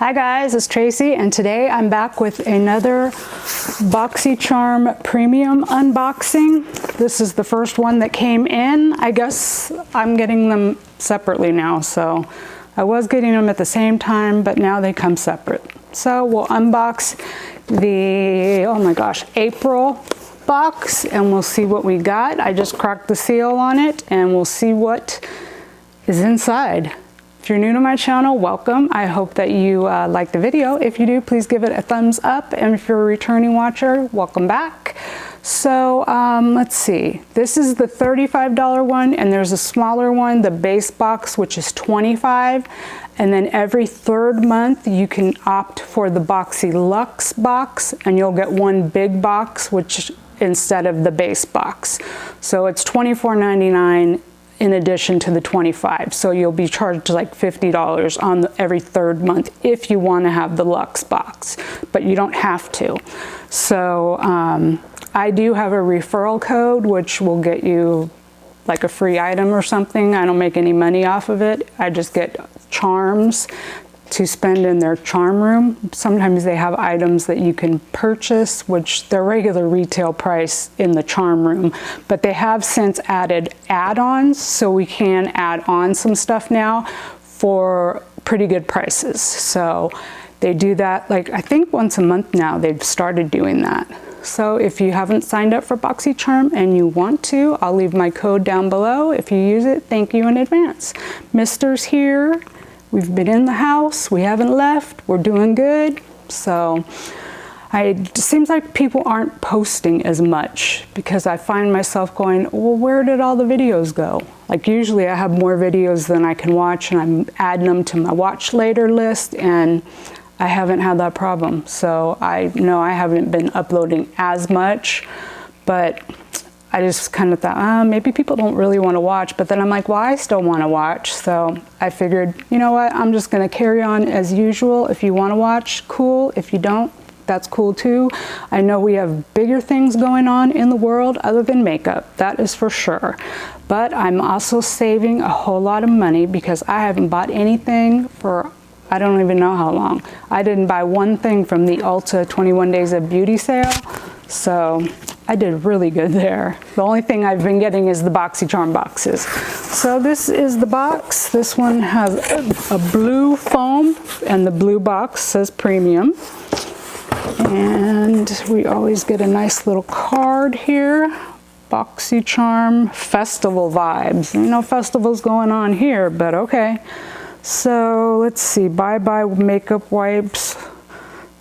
Hi guys, it's Tracy, and today I'm back with another Boxycharm Premium unboxing. This is the first one that came in. I guess I'm getting them separately now, so I was getting them at the same time, but now they come separate. So we'll unbox the, oh my gosh, April box, and we'll see what we got. I just cracked the seal on it, and we'll see what is inside. If you're new to my channel, welcome. I hope that you like the video. If you do, please give it a thumbs up. And if you're a returning watcher, welcome back. So let's see. This is the $35 one, and there's a smaller one, the base box, which is $25. And then every third month, you can opt for the Boxy Luxe box, and you'll get one big box, which instead of the base box. So it's $24.99. in addition to the $25. So you'll be charged like $50 on every third month if you want to have the Luxe box, but you don't have to. So I do have a referral code, which will get you like a free item or something. I don't make any money off of it. I just get charms to spend in their charm room. Sometimes they have items that you can purchase, which their regular retail price in the charm room, but they have since added add-ons, so we can add on some stuff now for pretty good prices. So they do that, like I think once a month now they've started doing that. So if you haven't signed up for Boxycharm and you want to, I'll leave my code down below. If you use it, thank you in advance. Mister's here. We've been in the house, we haven't left, we're doing good. So it seems like people aren't posting as much because I find myself going, well, where did all the videos go? Like usually I have more videos than I can watch, and I'm adding them to my watch later list, and I haven't had that problem. So I know I haven't been uploading as much, but I just kind of thought, maybe people don't really want to watch, but then I'm like, well, I still want to watch. So I figured, you know what, I'm just going to carry on as usual. If you want to watch, cool. If you don't, that's cool too. I know we have bigger things going on in the world other than makeup, that is for sure. But I'm also saving a whole lot of money because I haven't bought anything for I don't even know how long. I didn't buy one thing from the Ulta 21 Days of Beauty sale. So I did really good there. The only thing I've been getting is the Boxycharm boxes. So this is the box. This one has a blue foam, and the blue box says premium. And we always get a nice little card here. Boxycharm festival vibes. No festivals going on here, but okay. So let's see, bye-bye makeup wipes.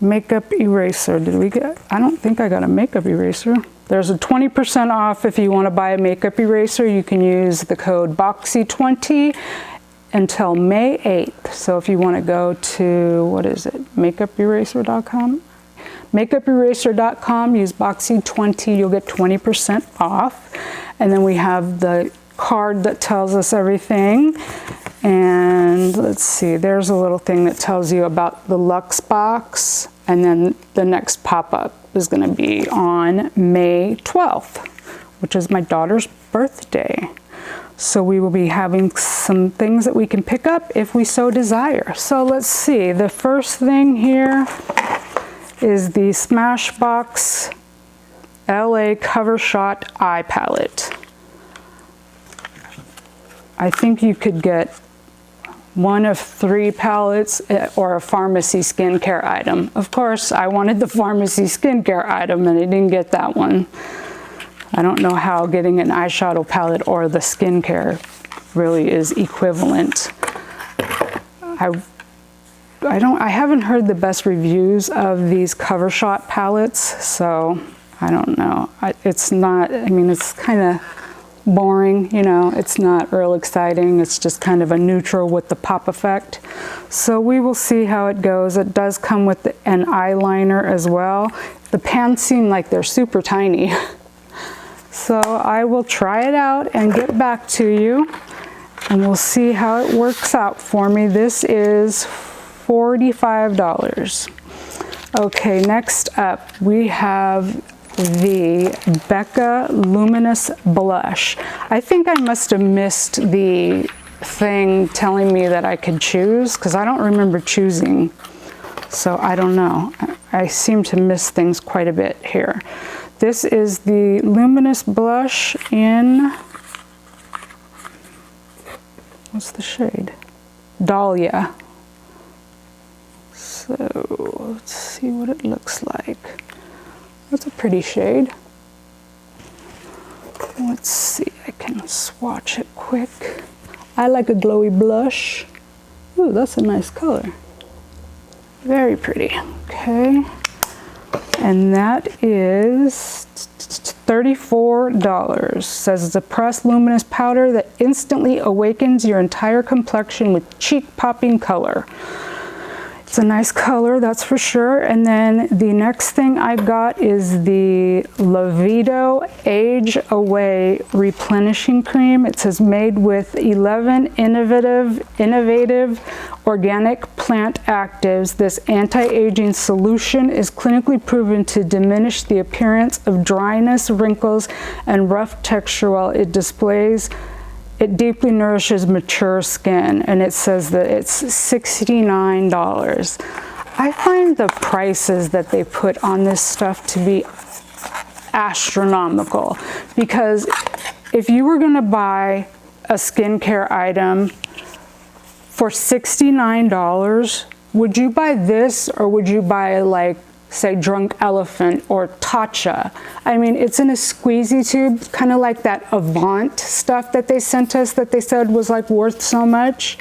Makeup eraser, did we get? I don't think I got a makeup eraser. There's a 20% off if you want to buy a makeup eraser. You can use the code BOXY20 until May 8th. So if you want to go to, what is it, makeuperaser.com? Makeuperaser.com, use BOXY20, you'll get 20% off. And then we have the card that tells us everything. And let's see, there's a little thing that tells you about the Luxe box, and then the next pop-up is going to be on May 12th, which is my daughter's birthday. So we will be having some things that we can pick up if we so desire. So let's see, the first thing here is the Smashbox LA Cover Shot Eye Palette. I think you could get one of 3 palettes or a pharmacy skincare item. Of course, I wanted the pharmacy skincare item and I didn't get that one. I don't know how getting an eyeshadow palette or the skincare really is equivalent. I haven't heard the best reviews of these Cover Shot palettes, so I don't know. It's not, I mean, it's kind of boring, you know, it's not real exciting. It's just kind of a neutral with the pop effect. So we will see how it goes. It does come with an eyeliner as well. The pans seem like they're super tiny. So I will try it out and get back to you, and we'll see how it works out for me. This is $45. Okay, next up we have the Becca Luminous Blush. I think I must have missed the thing telling me that I could choose, because I don't remember choosing So I don't know. I seem to miss things quite a bit here. This is the Luminous Blush in, what's the shade? Dahlia. So let's see what it looks like. That's a pretty shade. Let's see, I can swatch it quick. I like a glowy blush. Ooh, that's a nice color. Very pretty, okay. And that is $34. Says it's a pressed luminous powder that instantly awakens your entire complexion with cheek popping color. It's a nice color, that's for sure. And then the next thing I got is the Lavido Age Away Replenishing Cream. It says made with 11 innovative organic plant actives. This anti-aging solution is clinically proven to diminish the appearance of dryness, wrinkles, and rough texture while it deeply nourishes mature skin, and it says that it's $69. I find the prices that they put on this stuff to be astronomical, because if you were going to buy a skincare item for $69, would you buy this, or would you buy, like, say, Drunk Elephant or Tatcha? I mean, it's in a squeezy tube, kind of like that Avant stuff that they sent us that they said was like worth so much.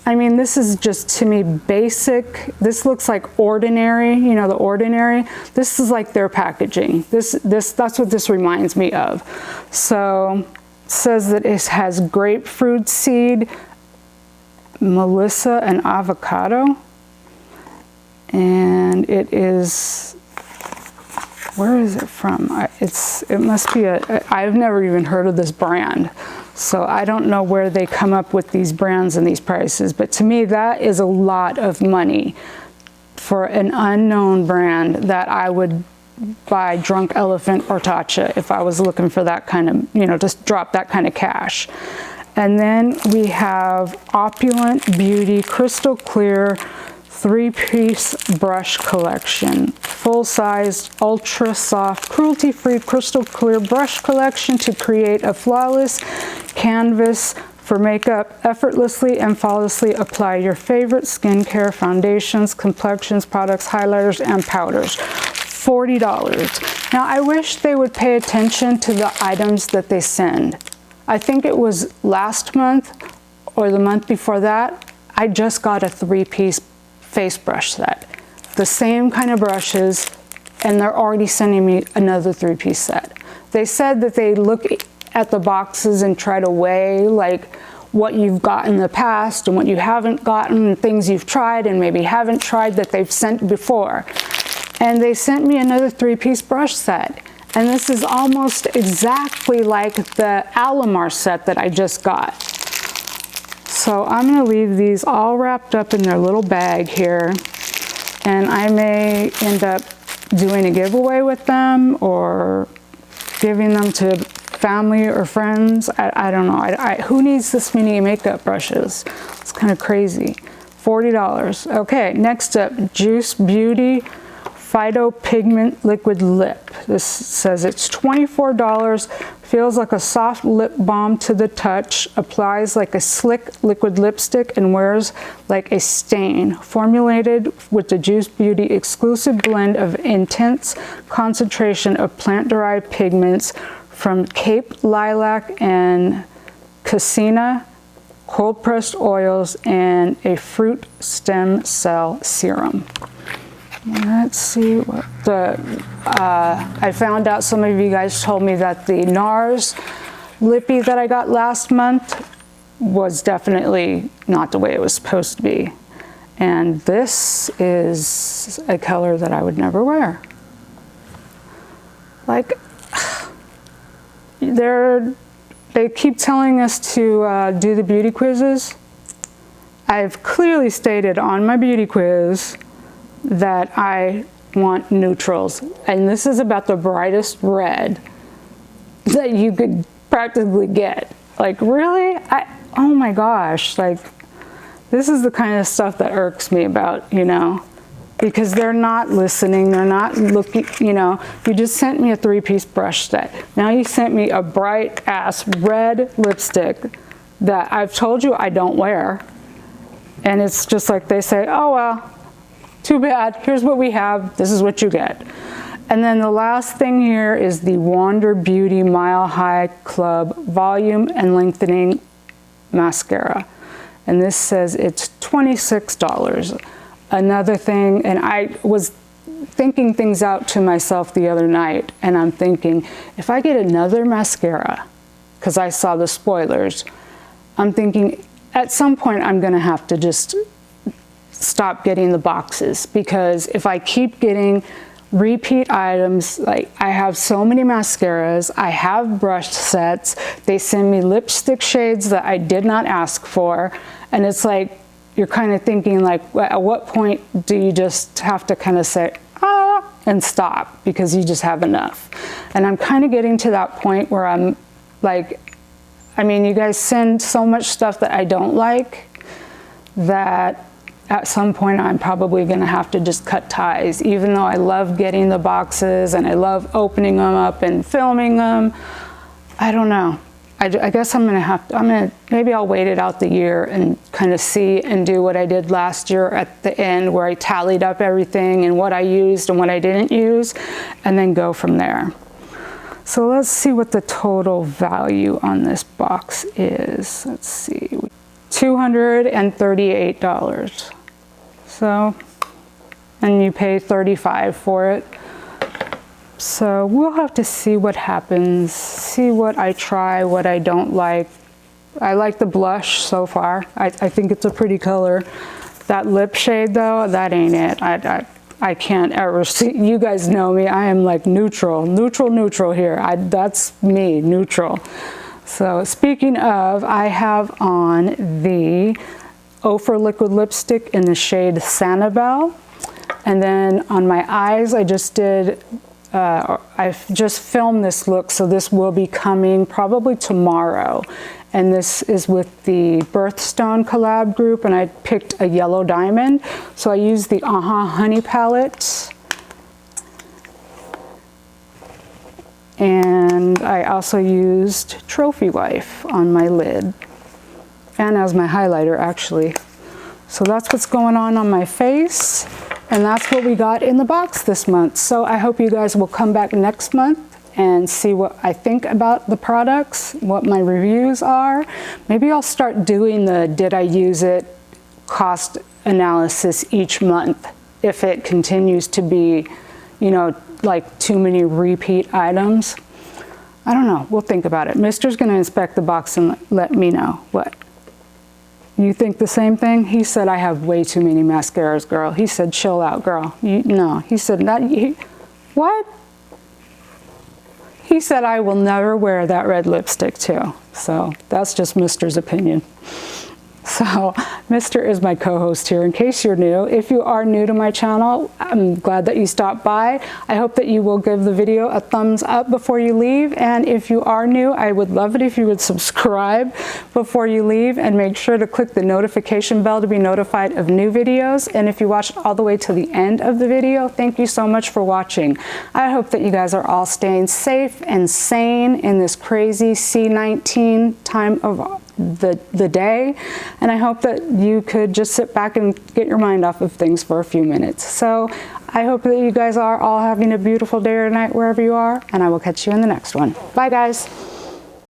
I mean, this is just, to me, basic. This looks like Ordinary, you know, the Ordinary. This is like their packaging. That's what this reminds me of. So it says that it has grapefruit seed, melissa, and avocado. And it is, where is it from? It must be I've never even heard of this brand. So I don't know where they come up with these brands and these prices. But to me, that is a lot of money for an unknown brand that I would buy Drunk Elephant or Tatcha if I was looking for that kind of, you know, just drop that kind of cash. And then we have Opulent Beauty Crystal Clear 3-piece brush collection, full-sized, ultra-soft, cruelty-free crystal clear brush collection to create a flawless canvas for makeup. Effortlessly and flawlessly apply your favorite skincare foundations, complexions, products, highlighters, and powders. $40. Now, I wish they would pay attention to the items that they send. I think it was last month or the month before that, I just got a 3-piece face brush set, the same kind of brushes, and they're already sending me another 3-piece set. They said that they look at the boxes and try to weigh like what you've got in the past and what you haven't gotten, and things you've tried and maybe haven't tried that they've sent before. And they sent me another 3-piece brush set, and this is almost exactly like the Alamar set that I just got. So I'm going to leave these all wrapped up in their little bag here, and I may end up doing a giveaway with them or giving them to family or friends. I don't know. Who needs this many makeup brushes? It's kind of crazy. $40. Okay, next up, Juice Beauty Phyto Pigment Liquid Lip. This says it's $24. Feels like a soft lip balm to the touch, applies like a slick liquid lipstick, and wears like a stain. Formulated with the Juice Beauty exclusive blend of intense concentration of plant-derived pigments from Cape Lilac and Cassina, cold-pressed oils, and a fruit stem cell serum. Let's see what I found out. Some of you guys told me that the NARS lippy that I got last month was definitely not the way it was supposed to be. And this is a color that I would never wear. Like, they keep telling us to do the beauty quizzes. I've clearly stated on my beauty quiz that I want neutrals, and this is about the brightest red that you could practically get. Like, really? Oh my gosh, like, this is the kind of stuff that irks me about, you know, because they're not listening. They're not looking, you know, you just sent me a 3-piece brush set. Now you sent me a bright ass red lipstick that I've told you I don't wear. And it's just like they say, oh, well, too bad. Here's what we have. This is what you get. And then the last thing here is the Wander Beauty Mile High Club Volume and Lengthening Mascara. And this says it's $26. Another thing, and I was thinking things out to myself the other night, and I'm thinking, if I get another mascara, because I saw the spoilers, I'm thinking at some point I'm gonna have to just stop getting the boxes, because if I keep getting repeat items, like I have so many mascaras, I have brush sets, they send me lipstick shades that I did not ask for, and it's like, you're kind of thinking like, at what point do you just have to kind of say, ah, and stop, because you just have enough. And I'm kind of getting to that point where I'm like, I mean, you guys send so much stuff that I don't like that at some point I'm probably gonna have to just cut ties, even though I love getting the boxes and I love opening them up and filming them. I don't know. I guess I'm gonna maybe I'll wait it out the year and kind of see and do what I did last year at the end, where I tallied up everything and what I used and what I didn't use, and then go from there. So let's see what the total value on this box is. Let's see, $238. So, and you pay $35 for it. So we'll have to see what happens, see what I try, what I don't like. I like the blush so far. I think it's a pretty color. That lip shade though, that ain't it. I can't ever see, you guys know me, I am like neutral here. That's me, neutral. So speaking of, I have on the Ofra liquid lipstick in the shade Sanibel. And then on my eyes, I just did, I've just filmed this look, so this will be coming probably tomorrow. And this is with the Birthstone collab group, and I picked a yellow diamond. So I used the Honey palette. And I also used Trophy Wife on my lid, and as my highlighter actually. So that's what's going on my face, and that's what we got in the box this month. So I hope you guys will come back next month and see what I think about the products, what my reviews are. Maybe I'll start doing the did I use it cost analysis each month if it continues to be, you know, like too many repeat items. I don't know, we'll think about it. Mister's gonna inspect the box and let me know. What? You think the same thing? He said I have way too many mascaras, girl. He said chill out, girl. No, he said not, what? He said I will never wear that red lipstick too. So that's just Mister's opinion. So Mister is my co-host here, in case you're new. If you are new to my channel, I'm glad that you stopped by. I hope that you will give the video a thumbs up before you leave. And if you are new, I would love it if you would subscribe before you leave, and make sure to click the notification bell to be notified of new videos. And if you watched all the way to the end of the video, thank you so much for watching. I hope that you guys are all staying safe and sane in this crazy C19 time of the day, and I hope that you could just sit back and get your mind off of things for a few minutes. So I hope that you guys are all having a beautiful day or night wherever you are, and I will catch you in the next one. Bye guys.